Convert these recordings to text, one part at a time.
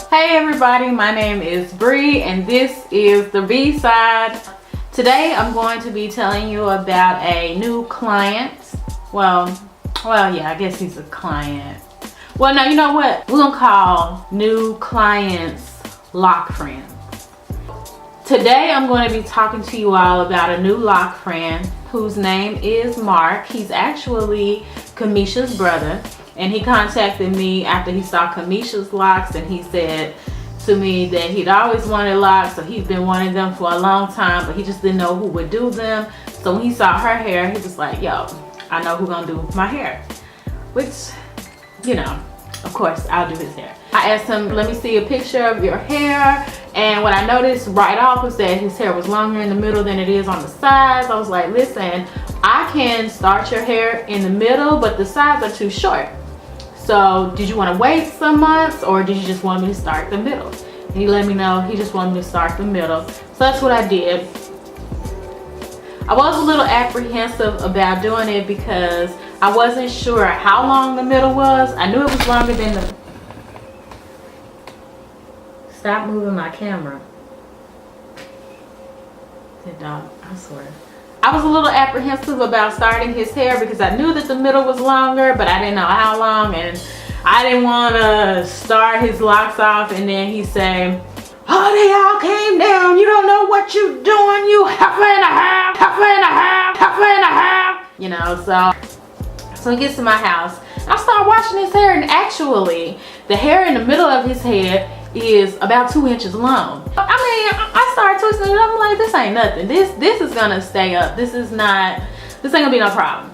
Hey everybody, my name is Bree and this is the B side. Today I'm going to be telling you about a new client. Well, yeah, I guess he's a client. Well, now you know what? We're gonna call new clients lock friends. Today I'm going to be talking to you all about a new lock friend whose name is Mark. He's actually Camisha's brother. And he contacted me after he saw Camisha's locks, and he said to me that he'd always wanted locks, so he's been wanting them for a long time, but he just didn't know who would do them. So when he saw her hair, he was like, yo, I know who's gonna do my hair. Which, you know, of course, I'll do his hair. I asked him, let me see a picture of your hair. And what I noticed right off was that his hair was longer in the middle than it is on the sides. I was like, listen, I can start your hair in the middle, but the sides are too short. So did you want to wait some months, or did you just want me to start the middle? And he let me know he just wanted me to start the middle. So that's what I did. I was a little apprehensive about doing it because I wasn't sure how long the middle was. I knew it was longer than the... Stop moving my camera. Good dog, I swear. I was a little apprehensive about starting his hair because I knew that the middle was longer, but I didn't know how long, and I didn't want to start his locks off and then he say, oh, they all came down, you don't know what you doing, you heifer and a half, heifer and a half, heifer and a half. You know, so he gets to my house. I start washing his hair, and actually the hair in the middle of his head is about 2 inches long. I mean, I started twisting it up. I'm like, this ain't nothing. This is gonna stay up. This ain't gonna be no problem.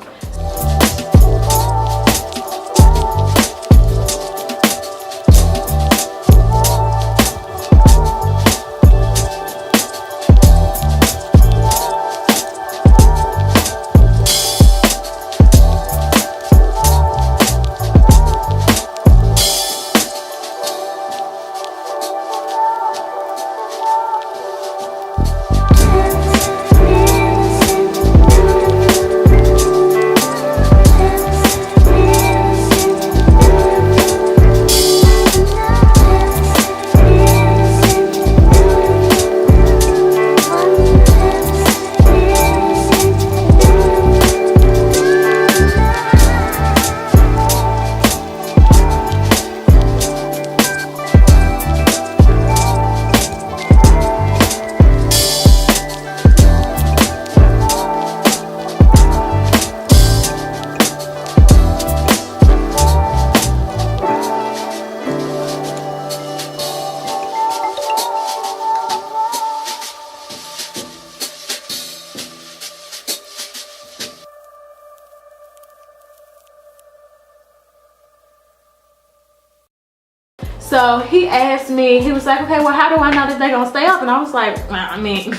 So he asked me, he was like, okay, well, how do I know that they're gonna stay up? And I was like, well, I mean,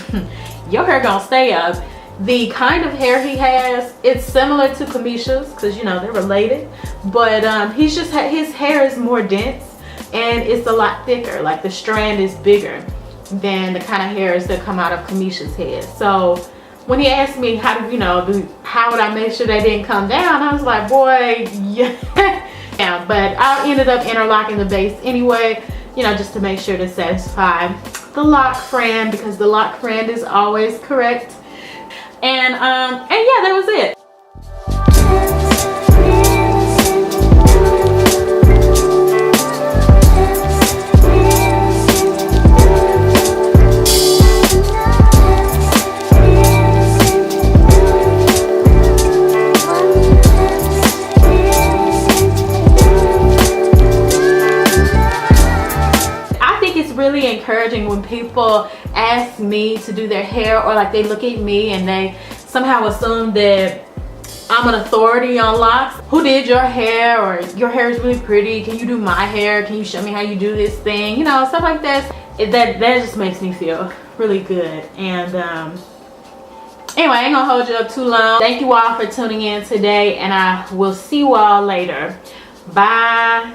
your hair gonna stay up. The kind of hair he has, it's similar to Camisha's, because you know they're related, but his hair is more dense and it's a lot thicker. Like the strand is bigger than the kind of hairs that come out of Camisha's head. So when he asked me how would I make sure they didn't come down, I was like, boy, yeah. Yeah, but I ended up interlocking the base anyway, you know, just to make sure to satisfy the lock friend, because the lock friend is always correct. And yeah, that was it. Really encouraging when people ask me to do their hair, or like they look at me and they somehow assume that I'm an authority on locks. Who did your hair? Or your hair is really pretty, can you do my hair? Can you show me how you do this thing? You know, stuff like that. That just makes me feel really good. And anyway, I ain't gonna hold you up too long. Thank you all for tuning in today, and I will see you all later. Bye.